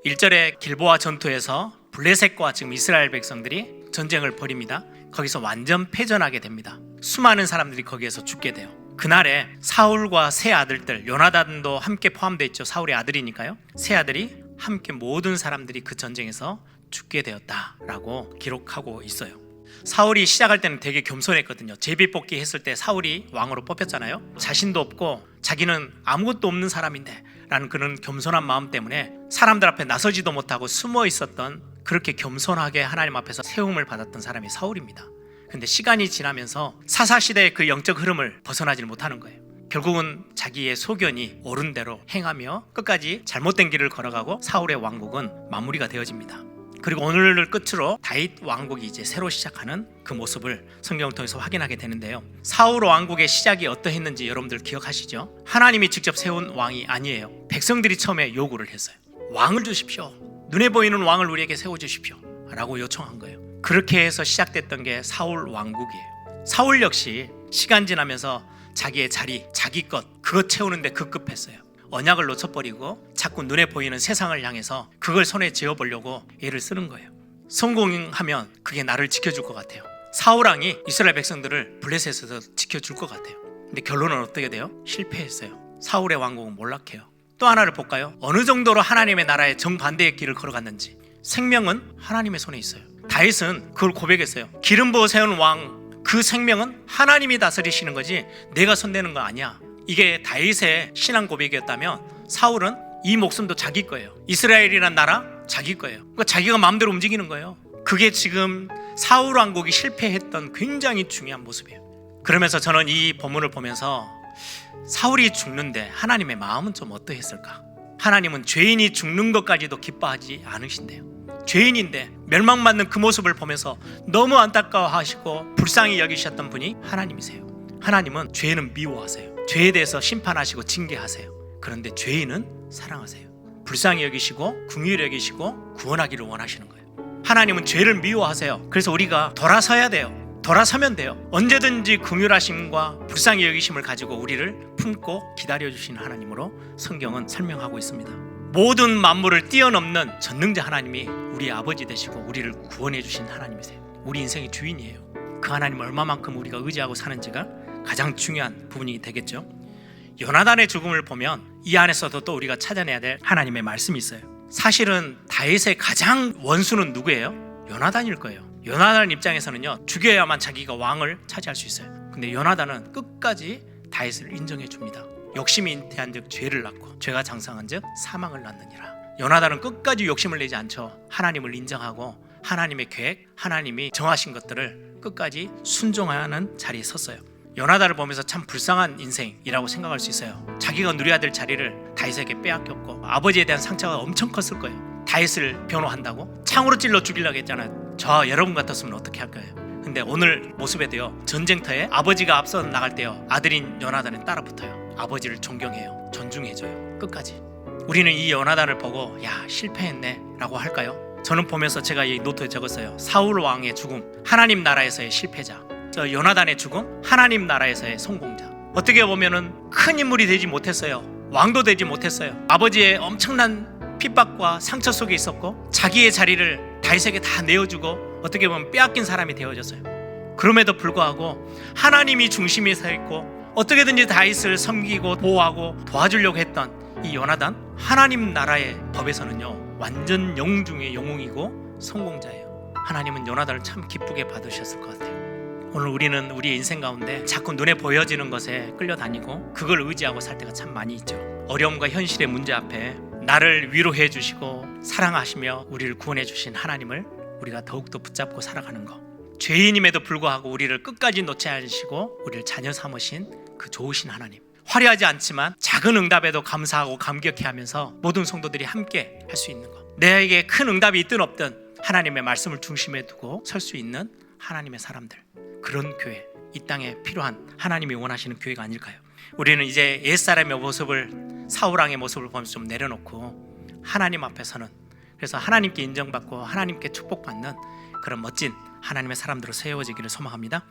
1절의 길보아 전투에서 블레셋과 지금 이스라엘 백성들이 전쟁을 벌입니다. 거기서 완전 패전하게 됩니다. 수많은 사람들이 거기에서 죽게 돼요. 그날에 사울과 세 아들들, 요나단도 함께 포함되어 있죠. 사울의 아들이니까요. 세 아들이 함께 모든 사람들이 그 전쟁에서 죽게 되었다라고 기록하고 있어요. 사울이 시작할 때는 되게 겸손했거든요. 제비뽑기 했을 때 사울이 왕으로 뽑혔잖아요. 자신도 없고 자기는 아무것도 없는 사람인데 라는 그런 겸손한 마음 때문에 사람들 앞에 나서지도 못하고 숨어 있었던, 그렇게 겸손하게 하나님 앞에서 세움을 받았던 사람이 사울입니다. 근데 시간이 지나면서 사사시대의 그 영적 흐름을 벗어나지 못하는 거예요. 결국은 자기의 소견이 옳은 대로 행하며 끝까지 잘못된 길을 걸어가고 사울의 왕국은 마무리가 되어집니다. 그리고 오늘을 끝으로 다윗 왕국이 이제 새로 시작하는 그 모습을 성경을 통해서 확인하게 되는데요. 사울 왕국의 시작이 어떠했는지 여러분들 기억하시죠? 하나님이 직접 세운 왕이 아니에요. 백성들이 처음에 요구를 했어요. 왕을 주십시오. 눈에 보이는 왕을 우리에게 세워주십시오 라고 요청한 거예요. 그렇게 해서 시작됐던 게 사울 왕국이에요. 사울 역시 시간 지나면서 자기의 자리, 자기 것, 그것 채우는데 급급했어요. 언약을 놓쳐버리고 자꾸 눈에 보이는 세상을 향해서 그걸 손에 쥐어보려고 애를 쓰는 거예요. 성공하면 그게 나를 지켜줄 것 같아요. 사울왕이 이스라엘 백성들을 블레셋에서 지켜줄 것 같아요. 근데 결론은 어떻게 돼요? 실패했어요. 사울의 왕국은 몰락해요. 또 하나를 볼까요? 어느 정도로 하나님의 나라의 정반대의 길을 걸어갔는지. 생명은 하나님의 손에 있어요. 다윗은 그걸 고백했어요. 기름 부어 세운 왕, 그 생명은 하나님이 다스리시는 거지 내가 손대는 거 아니야. 이게 다윗의 신앙 고백이었다면 사울은 이 목숨도 자기 거예요. 이스라엘이란 나라 자기 거예요. 그러니까 자기가 마음대로 움직이는 거예요. 그게 지금 사울 왕국이 실패했던 굉장히 중요한 모습이에요. 그러면서 저는 이 본문을 보면서 사울이 죽는데 하나님의 마음은 좀 어떠했을까? 하나님은 죄인이 죽는 것까지도 기뻐하지 않으신대요. 죄인인데 멸망받는 그 모습을 보면서 너무 안타까워하시고 불쌍히 여기셨던 분이 하나님이세요. 하나님은 죄는 미워하세요. 죄에 대해서 심판하시고 징계하세요. 그런데 죄인은 사랑하세요. 불쌍히 여기시고 긍휼히 여기시고 구원하기를 원하시는 거예요. 하나님은 죄를 미워하세요. 그래서 우리가 돌아서야 돼요. 돌아서면 돼요. 언제든지 긍휼하심과 불쌍히 여기심을 가지고 우리를 품고 기다려주시는 하나님으로 성경은 설명하고 있습니다. 모든 만물을 뛰어넘는 전능자 하나님이 우리 아버지 되시고 우리를 구원해 주신 하나님이세요. 우리 인생의 주인이에요. 그 하나님을 얼마만큼 우리가 의지하고 사는지가 가장 중요한 부분이 되겠죠. 요나단의 죽음을 보면 이 안에서도 또 우리가 찾아내야 될 하나님의 말씀이 있어요. 사실은 다윗의 가장 원수는 누구예요? 요나단일 거예요. 요나단 입장에서는요, 죽여야만 자기가 왕을 차지할 수 있어요. 근데 요나단은 끝까지 다윗을 인정해 줍니다. 욕심이 잉태한 즉 죄를 낳고 죄가 장성한 즉 사망을 낳느니라. 요나단은 끝까지 욕심을 내지 않죠. 하나님을 인정하고 하나님의 계획, 하나님이 정하신 것들을 끝까지 순종하는 자리에 섰어요. 요나단을 보면서 참 불쌍한 인생이라고 생각할 수 있어요. 자기가 누려야 될 자리를 다윗에게 빼앗겼고 아버지에 대한 상처가 엄청 컸을 거예요. 다윗을 변호한다고? 창으로 찔러 죽이려고 했잖아요. 저와 여러분 같았으면 어떻게 할 거예요? 근데 오늘 모습에도요, 전쟁터에 아버지가 앞서 나갈 때요, 아들인 요나단은 따라 붙어요. 아버지를 존경해요. 존중해줘요. 끝까지. 우리는 이 요나단을 보고 야, 실패했네 라고 할까요? 저는 보면서 제가 이 노트에 적었어요. 사울 왕의 죽음, 하나님 나라에서의 실패자. 저 요나단의 죽음, 하나님 나라에서의 성공자. 어떻게 보면은 큰 인물이 되지 못했어요. 왕도 되지 못했어요. 아버지의 엄청난 핍박과 상처 속에 있었고 자기의 자리를 다윗에게 다 내어주고 어떻게 보면 빼앗긴 사람이 되어졌어요. 그럼에도 불구하고 하나님이 중심에 서 있고 어떻게든지 다윗을 섬기고 보호하고 도와주려고 했던 이 요나단, 하나님 나라의 법에서는요, 완전 영웅 중에 영웅이고 성공자예요. 하나님은 요나단을 참 기쁘게 받으셨을 것 같아요. 오늘 우리는 우리의 인생 가운데 자꾸 눈에 보여지는 것에 끌려다니고 그걸 의지하고 살 때가 참 많이 있죠. 어려움과 현실의 문제 앞에 나를 위로해 주시고 사랑하시며 우리를 구원해 주신 하나님을 우리가 더욱더 붙잡고 살아가는 것. 죄인임에도 불구하고 우리를 끝까지 놓지 않으시고 우리를 자녀 삼으신 그 좋으신 하나님. 화려하지 않지만 작은 응답에도 감사하고 감격해하면서 모든 성도들이 함께 할 수 있는 것. 내게 큰 응답이 있든 없든 하나님의 말씀을 중심에 두고 설 수 있는 하나님의 사람들. 그런 교회, 이 땅에 필요한 하나님이 원하시는 교회가 아닐까요? 우리는 이제 옛사람의 모습을, 사울왕의 모습을 보면서 좀 내려놓고 하나님 앞에서는, 그래서 하나님께 인정받고 하나님께 축복받는 그런 멋진 하나님의 사람들로 세워지기를 소망합니다.